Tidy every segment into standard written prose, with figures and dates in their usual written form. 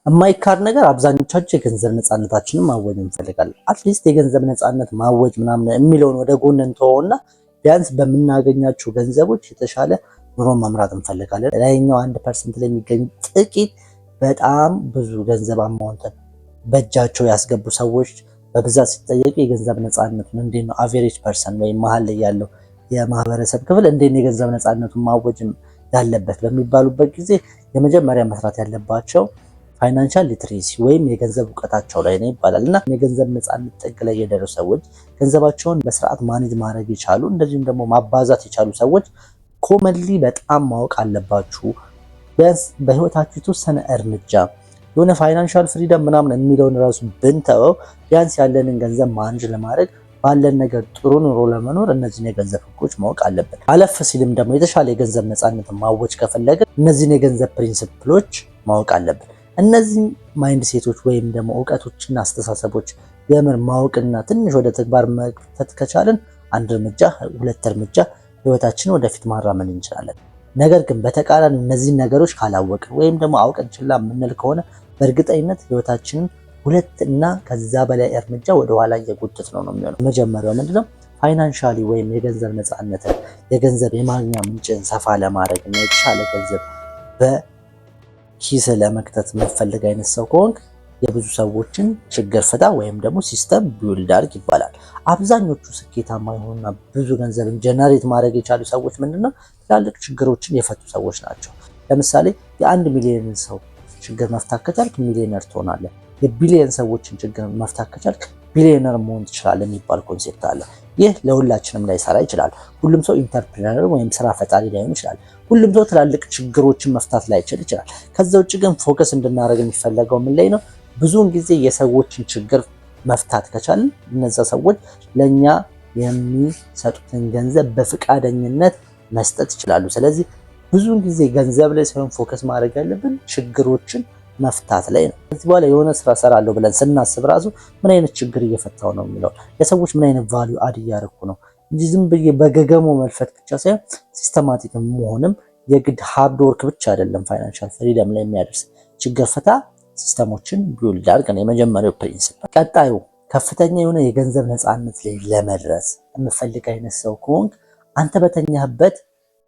የማይካድ ነገር አብዛኞቻችን የገንዘብ ነፃነታችንን ማወጅ እንፈልጋለን። አትሊስት የገንዘብ ነፃነት ማወጅ ምናምን የሚለውን ወደ ጎን እንተወውና ቢያንስ በምናገኛቸው ገንዘቦች የተሻለ ኑሮ መምራት እንፈልጋለን። ላይኛው 1% ላይ የሚገኙ ጥቂት በጣም ብዙ ገንዘብ አማውንትን በእጃቸው ያስገቡ ሰዎች በብዛት ሲጠየቁ የገንዘብ ነፃነቱን እንዴት ነው አቨሬጅ ፐርሰን ወይም መሀል ላይ ያለው የማህበረሰብ ክፍል እንዴት ነው የገንዘብ ነፃነቱን ማወጅ ያለበት በሚባሉበት ጊዜ የመጀመሪያ መስራት ያለባቸው ፋይናንሻል ሊትሬሲ ወይም የገንዘብ እውቀታቸው ላይ ነው ይባላል። እና የገንዘብ ነፃነት ጥግ ላይ የደረሱ ሰዎች ገንዘባቸውን በስርዓት ማኔጅ ማድረግ የቻሉ እንደዚሁም ደግሞ ማባዛት የቻሉ ሰዎች ኮመንሊ በጣም ማወቅ አለባችሁ። ቢያንስ በህይወታችሁ የተወሰነ እርምጃ የሆነ ፋይናንሻል ፍሪደም ምናምን የሚለውን ራሱ ብንተወው ቢያንስ ያለንን ገንዘብ ማኔጅ ለማድረግ ባለን ነገር ጥሩ ኑሮ ለመኖር እነዚህን የገንዘብ ህጎች ማወቅ አለብን። አለፍ ሲልም ደግሞ የተሻለ የገንዘብ ነፃነትን ማወጅ ከፈለግን እነዚህን የገንዘብ ፕሪንሲፕሎች ማወቅ አለብን። እነዚህ ማይንድ ሴቶች ወይም ደግሞ እውቀቶችና አስተሳሰቦች የምር ማወቅና ትንሽ ወደ ተግባር መክተት ከቻልን አንድ እርምጃ ሁለት እርምጃ ህይወታችንን ወደፊት ማራመድ እንችላለን። ነገር ግን በተቃራኒ እነዚህን ነገሮች ካላወቅን ወይም ደግሞ አውቀን ችላ የምንል ከሆነ በእርግጠኝነት ህይወታችንን ሁለት እና ከዛ በላይ እርምጃ ወደ ኋላ እየጎተት ነው የሚሆነው። መጀመሪያው ምንድነው? ፋይናንሻሊ ወይም የገንዘብ ነፃነትን የገንዘብ የማግኛ ምንጭን ሰፋ ለማድረግ እና የተሻለ ገንዘብ በኪስ ለመክተት የምትፈልግ አይነት ሰው ከሆንክ የብዙ ሰዎችን ችግር ፍታ ወይም ደግሞ ሲስተም ቢውልድ አድርግ ይባላል። አብዛኞቹ ስኬታማ የሆኑና ብዙ ገንዘብን ጀነሬት ማድረግ የቻሉ ሰዎች ምንድነው? ትላልቅ ችግሮችን የፈቱ ሰዎች ናቸው። ለምሳሌ የ1 ሚሊዮን ሰው ችግር መፍታት ከቻልክ ሚሊዮነር ትሆናለህ። የቢሊየን ሰዎችን ችግር መፍታት ከቻልክ ቢሊዮነር መሆን ትችላለህ የሚባል ኮንሴፕት አለ። ይህ ለሁላችንም ላይሰራ ይችላል። ሁሉም ሰው ኢንተርፕሪነር ወይም ስራ ፈጣሪ ላይሆን ይችላል። ሁሉም ሰው ትላልቅ ችግሮችን መፍታት ላይችል ይችላል። ከዛ ውጭ ግን ፎከስ እንድናደርግ የሚፈለገው ምን ላይ ነው? ብዙውን ጊዜ የሰዎችን ችግር መፍታት ከቻልን እነዛ ሰዎች ለኛ የሚሰጡትን ገንዘብ በፍቃደኝነት መስጠት ይችላሉ። ስለዚህ ብዙውን ጊዜ ገንዘብ ላይ ሳይሆን ፎከስ ማድረግ ያለብን ችግሮችን መፍታት ላይ ነው። ከዚህ በኋላ የሆነ ስራ ሰራለሁ ብለን ስናስብ ራሱ ምን አይነት ችግር እየፈታው ነው የሚለው ለሰዎች ምን አይነት ቫልዩ አድ እያደረኩ ነው እንጂ ዝም ብዬ በገገሞ መልፈት ብቻ ሳይሆን ሲስተማቲክ መሆንም የግድ ሃርድ ወርክ ብቻ አይደለም ፋይናንሻል ፍሪደም ላይ የሚያደርስ ችግር ፈታ ሲስተሞችን ቢውልድ አድርግ ነው የመጀመሪያው ፕሪንሲፕል። ቀጣዩ ከፍተኛ የሆነ የገንዘብ ነፃነት ላይ ለመድረስ የምፈልግ አይነት ሰው ከሆንክ አንተ በተኛህበት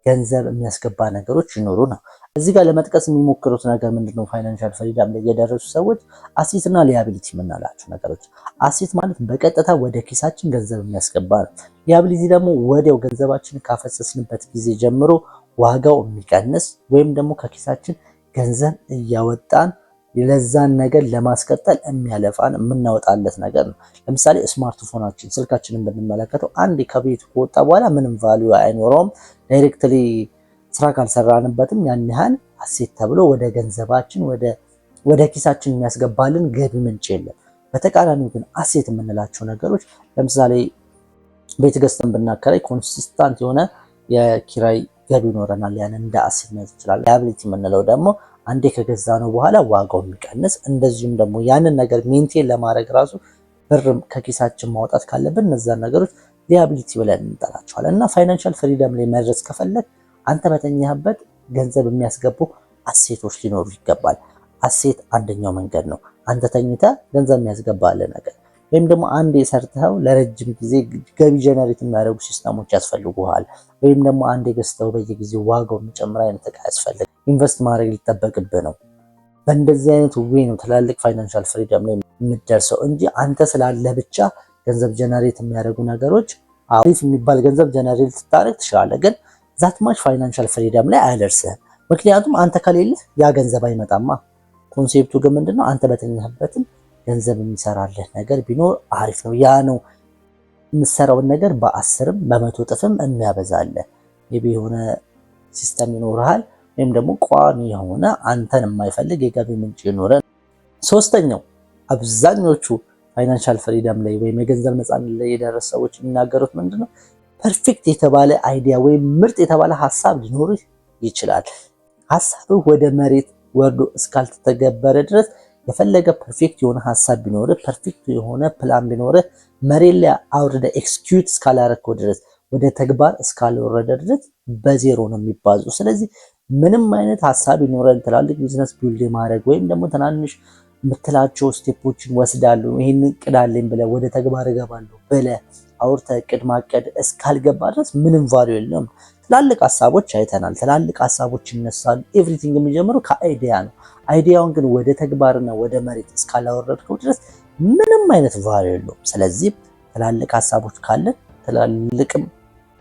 ገንዘብ የሚያስገባ ነገሮች ይኖሩ ነው። እዚህ ጋር ለመጥቀስ የሚሞክሩት ነገር ምንድነው? ፋይናንሻል ፍሪደም ላይ የደረሱ ሰዎች አሴት እና ሊያቢሊቲ የምናላቸው ነገሮች። አሴት ማለት በቀጥታ ወደ ኪሳችን ገንዘብ የሚያስገባ ነው። ሊያቢሊቲ ደግሞ ወዲያው ገንዘባችን ካፈሰስንበት ጊዜ ጀምሮ ዋጋው የሚቀንስ ወይም ደግሞ ከኪሳችን ገንዘብ እያወጣን ለዛን ነገር ለማስቀጠል የሚያለፋን የምናወጣለት ነገር ነው። ለምሳሌ ስማርትፎናችን ስልካችንን ብንመለከተው አንዴ ከቤት ከወጣ በኋላ ምንም ቫልዩ አይኖረውም። ዳይሬክትሊ ስራ ካልሰራንበትም ያን ያህል አሴት ተብሎ ወደ ገንዘባችን ወደ ኪሳችን የሚያስገባልን ገቢ ምንጭ የለም። በተቃራኒው ግን አሴት የምንላቸው ነገሮች ለምሳሌ ቤት ገዝተን ብናከራይ ኮንሲስታንት የሆነ የኪራይ ገቢ ይኖረናል። ያን እንደ አሴት ማለት ይችላል። ላያቢሊቲ የምንለው ደግሞ አንዴ ከገዛ ነው በኋላ ዋጋው የሚቀንስ እንደዚሁም ደግሞ ያንን ነገር ሜንቴን ለማድረግ ራሱ ብር ከኪሳችን ማውጣት ካለብን እነዛን ነገሮች ሊያቢሊቲ ብለን እንጠራቸዋለን። እና ፋይናንሻል ፍሪደም ላይ መድረስ ከፈለግ አንተ በተኛህበት ገንዘብ የሚያስገቡ አሴቶች ሊኖሩ ይገባል። አሴት አንደኛው መንገድ ነው። አንተ ተኝተህ ገንዘብ የሚያስገባልህ ነገር ወይም ደግሞ አንዴ ሰርተው ለረጅም ጊዜ ገቢ ጀነሬት የሚያደርጉ ሲስተሞች ያስፈልጉሃል። ወይም ደግሞ አንዴ ገዝተው በየጊዜው ዋጋው የሚጨምር አይነት ዕቃ ያስፈልግ ኢንቨስት ማድረግ ሊጠበቅብህ ነው። በእንደዚህ አይነት ዌይ ነው ትላልቅ ፋይናንሻል ፍሪደም ላይ የምትደርሰው እንጂ አንተ ስላለ ብቻ ገንዘብ ጀነሬት የሚያደርጉ ነገሮች አሪፍ የሚባል ገንዘብ ጀነሬት ልታደርግ ትችላለህ፣ ግን ዛትማች ፋይናንሻል ፍሪደም ላይ አያደርስህም። ምክንያቱም አንተ ከሌለህ ያ ገንዘብ አይመጣማ። ኮንሴፕቱ ግን ምንድነው? አንተ በተኛህበትም ገንዘብ የሚሰራልህ ነገር ቢኖር አሪፍ ነው። ያ ነው የምትሰራውን ነገር በ10ም በ100 እጥፍም የሚያበዛልህ። የሆነ ሲስተም ይኖርሃል ወይም ደግሞ ቋሚ የሆነ አንተን የማይፈልግ የገቢ ምንጭ ይኖረ። ሶስተኛው አብዛኞቹ ፋይናንሻል ፍሪደም ላይ ወይም የገንዘብ ነፃነት ላይ የደረሱ ሰዎች የሚናገሩት ምንድነው? ፐርፌክት የተባለ አይዲያ ወይም ምርጥ የተባለ ሀሳብ ሊኖርህ ይችላል። ሀሳብህ ወደ መሬት ወርዶ እስካልተተገበረ ድረስ የፈለገ ፐርፌክት የሆነ ሀሳብ ቢኖርህ ፐርፌክት የሆነ ፕላን ቢኖርህ መሬት ላይ አውርደ ኤክስኪዩት እስካላረከው ድረስ ወደ ተግባር እስካልወረደ ድረስ በዜሮ ነው የሚባዙ። ስለዚህ ምንም አይነት ሀሳብ ይኖረን ትላልቅ ቢዝነስ ቢልድ ማድረግ ወይም ደግሞ ትናንሽ የምትላቸው ስቴፖችን ወስዳለሁ ይሄን እቅድ አለኝ ብለህ ወደ ተግባር እገባለሁ ብለህ አውርተህ እቅድ ማቀድ እስካልገባ ድረስ ምንም ቫልዩ የለውም። ትላልቅ ሀሳቦች አይተናል። ትላልቅ ሀሳቦች ይነሳሉ። ኤቭሪቲንግ የሚጀምረው ከአይዲያ ነው። አይዲያውን ግን ወደ ተግባርና ወደ መሬት እስካላወረድከው ድረስ ምንም አይነት ቫልዩ የለውም። ስለዚህ ትላልቅ ሀሳቦች ካለን ትላልቅም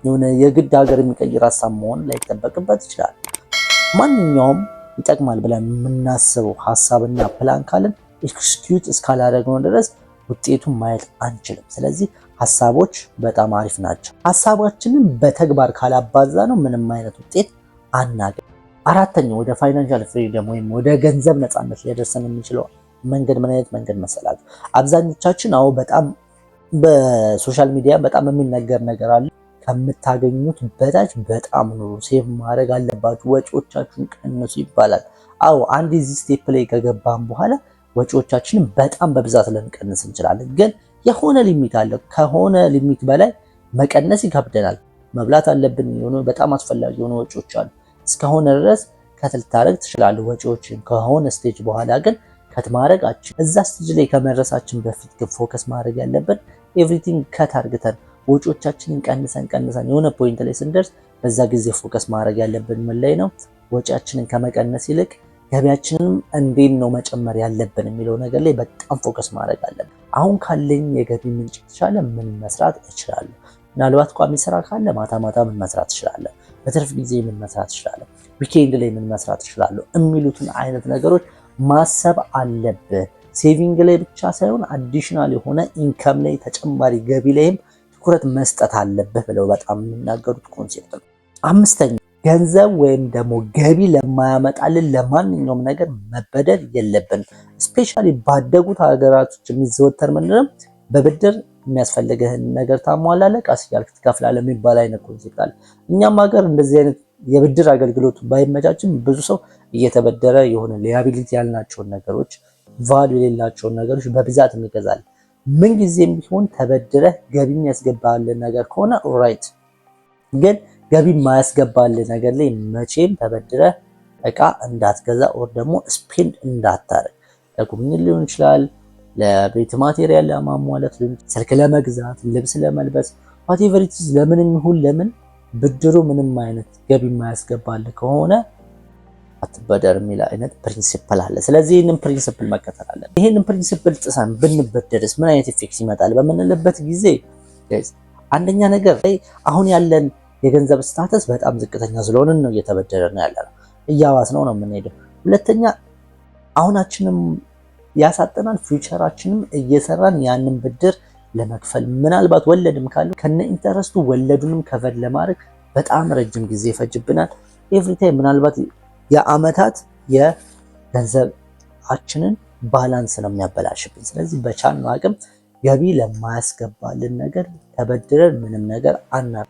የሆነ የግድ ሀገር የሚቀይር ሀሳብ መሆን ላይጠበቅበት ይችላል። ማንኛውም ይጠቅማል ብለን የምናስበው ሀሳብና ፕላን ካለን ኤክስኪዩት እስካላደረግነው ድረስ ውጤቱን ማየት አንችልም። ስለዚህ ሀሳቦች በጣም አሪፍ ናቸው። ሀሳባችንን በተግባር ካላባዛ ነው ምንም አይነት ውጤት አናገኝ። አራተኛው ወደ ፋይናንሻል ፍሪደም ወይም ወደ ገንዘብ ነፃነት ሊያደርሰን የሚችለው መንገድ ምን አይነት መንገድ መሰላችሁ? አብዛኞቻችን በጣም በሶሻል ሚዲያ በጣም የሚነገር ነገር አለ። ከምታገኙት በታች በጣም ኑሩ፣ ሴቭ ማድረግ አለባችሁ፣ ወጪዎቻችሁን ቀንሱ ይባላል። አንድ እዚህ ስቴፕ ላይ ከገባን በኋላ ወጪዎቻችንን በጣም በብዛት ልንቀንስ እንችላለን። ግን የሆነ ሊሚት አለ። ከሆነ ሊሚት በላይ መቀነስ ይከብደናል። መብላት አለብን፣ የሆነ በጣም አስፈላጊ የሆኑ ወጪዎች አሉ። እስከሆነ ድረስ ከት ልታደርግ ትችላለህ ወጪዎችን። ከሆነ ስቴጅ በኋላ ግን ከት ማድረጋችን እዛ ስቴጅ ላይ ከመድረሳችን በፊት ግን ፎከስ ማድረግ ያለብን ኤቭሪቲንግ ከት አድርገን ወጪዎቻችንን ቀንሰን የሆነ ፖይንት ላይ ስንደርስ በዛ ጊዜ ፎከስ ማድረግ ያለብን ምን ላይ ነው? ወጪያችንን ከመቀነስ ይልቅ ገቢያችንን እንዴት ነው መጨመር ያለብን የሚለው ነገር ላይ በጣም ፎከስ ማድረግ አለብን። አሁን ካለኝ የገቢ ምንጭ የተሻለ ምን መስራት እችላለሁ? ምናልባት ቋሚ ስራ ካለ ማታ ምን መስራት እችላለሁ? በትርፍ ጊዜ ምን መስራት እችላለሁ? ዊኬንድ ላይ ምን መስራት እችላለሁ? የሚሉትን አይነት ነገሮች ማሰብ አለብህ። ሴቪንግ ላይ ብቻ ሳይሆን አዲሽናል የሆነ ኢንከም ላይ ተጨማሪ ገቢ ላይም ትኩረት መስጠት አለብህ ብለው በጣም የሚናገሩት ኮንሴፕት ነው። አምስተኛ ገንዘብ ወይም ደግሞ ገቢ ለማያመጣልን ለማንኛውም ነገር መበደር የለብንም። ስፔሻሊ ባደጉት ሀገራቶች የሚዘወተር ምንድነው? በብድር የሚያስፈልግህን ነገር ታሟላለህ፣ ቀስ እያልክ ትከፍላለህ የሚባል አይነት ኮንሴፕት አለ። እኛም ሀገር እንደዚህ አይነት የብድር አገልግሎቱ ባይመቻችም ብዙ ሰው እየተበደረ የሆነ ሊያቢሊቲ ያልናቸውን ነገሮች ቫልዩ የሌላቸውን ነገሮች በብዛት ይገዛል። ምን ጊዜም ቢሆን ተበድረህ ገቢ የሚያስገባልን ነገር ከሆነ ኦልራይት፣ ግን ገቢ የማያስገባልን ነገር ላይ መቼም ተበድረህ እቃ እንዳትገዛ ኦር ደግሞ ስፔንድ እንዳታረግ። ለጉብኝት ሊሆን ይችላል፣ ለቤት ማቴሪያል ለማሟላት ሊሆን ይችላል፣ ስልክ ለመግዛት፣ ልብስ ለመልበስ፣ ዋቴቨር ኢት ኢዝ ለምንም ይሁን ለምን ብድሩ ምንም አይነት ገቢ የማያስገባልህ ከሆነ አትበደር የሚል አይነት ፕሪንሲፕል አለ። ስለዚህ ይህንን ፕሪንሲፕል መከተል አለ። ይህንን ፕሪንሲፕል ጥሰን ብንበደርስ ምን አይነት ኢፌክት ይመጣል በምንልበት ጊዜ አንደኛ ነገር ላይ አሁን ያለን የገንዘብ ስታተስ በጣም ዝቅተኛ ስለሆነ ነው እየተበደረ ነው ያለነው፣ እያዋስ ነው የምንሄደው። ሁለተኛ አሁናችንም ያሳጠናል፣ ፊውቸራችንም እየሰራን ያንን ብድር ለመክፈል ምናልባት ወለድም ካለው ከነ ኢንተረስቱ ወለዱንም ከቨር ለማድረግ በጣም ረጅም ጊዜ ይፈጅብናል። ኤቭሪ ታይም ምናልባት የአመታት የገንዘባችንን ባላንስ ነው የሚያበላሽብን። ስለዚህ በቻልነው አቅም ገቢ ለማያስገባልን ነገር ተበድረን ምንም ነገር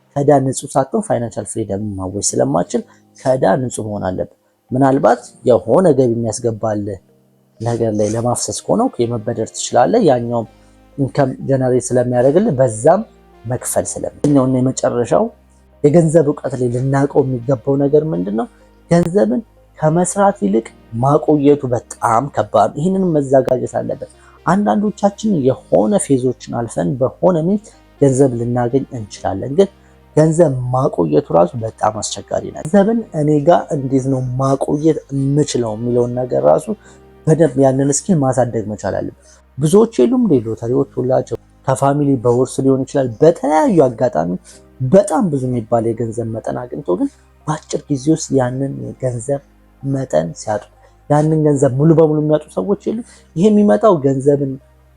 ከዕዳ ንጹህ ሳትሆን ፋይናንሻል ፍሪደም ማወጅ ስለማችል ከዕዳ ንጹህ መሆን አለብን። ምናልባት የሆነ ገቢ የሚያስገባልህ ነገር ላይ ለማፍሰስ ከሆነ የመበደር ትችላለህ። ያኛውም ኢንከም ጀነሬት ስለሚያደርግልህ በዛም መክፈል ስለሚሆን የመጨረሻው የገንዘብ እውቀት ላይ ልናውቀው የሚገባው ነገር ምንድነው? ገንዘብን ከመስራት ይልቅ ማቆየቱ በጣም ከባድ። ይህንን መዘጋጀት አለበት። አንዳንዶቻችን የሆነ ፌዞችን አልፈን በሆነ ሚንስ ገንዘብ ልናገኝ እንችላለን፣ ግን ገንዘብ ማቆየቱ ራሱ በጣም አስቸጋሪ ነው። ገንዘብን እኔ ጋር እንዴት ነው ማቆየት የምችለው የሚለውን ነገር ራሱ በደንብ ያንን እስኪል ማሳደግ መቻል አለብን። ብዙዎች የሉም ሎተሪ ወጥቶላቸው ከፋሚሊ በውርስ ሊሆን ይችላል፣ በተለያዩ አጋጣሚ በጣም ብዙ የሚባል የገንዘብ መጠን አግኝቶ ግን በአጭር ጊዜ ውስጥ ያንን የገንዘብ መጠን ሲያጡ ያንን ገንዘብ ሙሉ በሙሉ የሚያጡ ሰዎች የሉ። ይሄ የሚመጣው ገንዘብን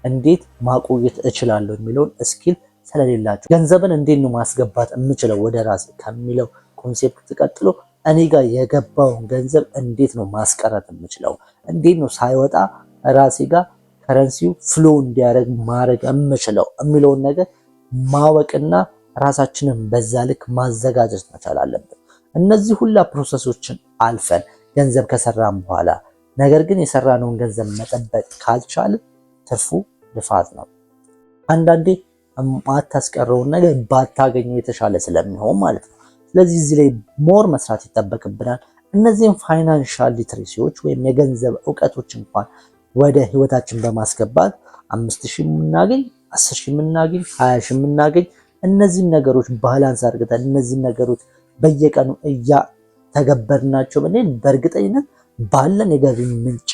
እንዴት ማቆየት እችላለሁ የሚለውን እስኪል ስለሌላቸው ገንዘብን እንዴት ነው ማስገባት የምችለው ወደ ራሴ ከሚለው ኮንሴፕት ቀጥሎ እኔ ጋር የገባውን ገንዘብ እንዴት ነው ማስቀረት የምችለው፣ እንዴት ነው ሳይወጣ ራሴ ጋር ከረንሲው ፍሎ እንዲያደርግ ማድረግ የምችለው የሚለውን ነገር ማወቅና ራሳችንን በዛ ልክ ማዘጋጀት መቻል አለብን። እነዚህ ሁላ ፕሮሰሶችን አልፈን ገንዘብ ከሰራን በኋላ ነገር ግን የሰራነውን ገንዘብ መጠበቅ ካልቻልን ትርፉ ልፋት ነው። አንዳንዴ ማታስቀረውን ነገር ባታገኘው የተሻለ ስለሚሆን ማለት ነው። ስለዚህ እዚህ ላይ ሞር መስራት ይጠበቅብናል። እነዚህን ፋይናንሻል ሊትሬሲዎች ወይም የገንዘብ እውቀቶች እንኳን ወደ ህይወታችን በማስገባት 5000 የምናገኝ 10000 የምናገኝ 20000 የምናገኝ እነዚህን ነገሮች ባላንስ አድርገን እነዚህን ነገሮች በየቀኑ ተገበርናቸው ብለን በእርግጠኝነት ባለን የገቢ ምንጭ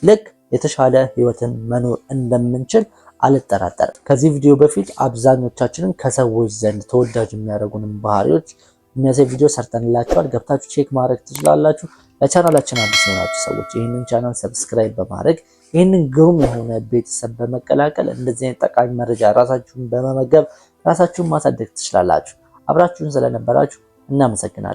ልክ የተሻለ ህይወትን መኖር እንደምንችል አልጠራጠርም። ከዚህ ቪዲዮ በፊት አብዛኞቻችንን ከሰዎች ዘንድ ተወዳጅ የሚያደርጉንን ባህሪዎች የሚያሳይ ቪዲዮ ሰርተንላችኋል። ገብታችሁ ቼክ ማድረግ ትችላላችሁ። ለቻናላችን አዲስ የሆናችሁ ሰዎች ይህንን ቻናል ሰብስክራይብ በማድረግ ይህንን ግሩም የሆነ ቤተሰብ በመቀላቀል እንደዚህ አይነት ጠቃሚ መረጃ ራሳችሁን በመመገብ ራሳችሁን ማሳደግ ትችላላችሁ። አብራችሁን ስለነበራችሁ እናመሰግናለን።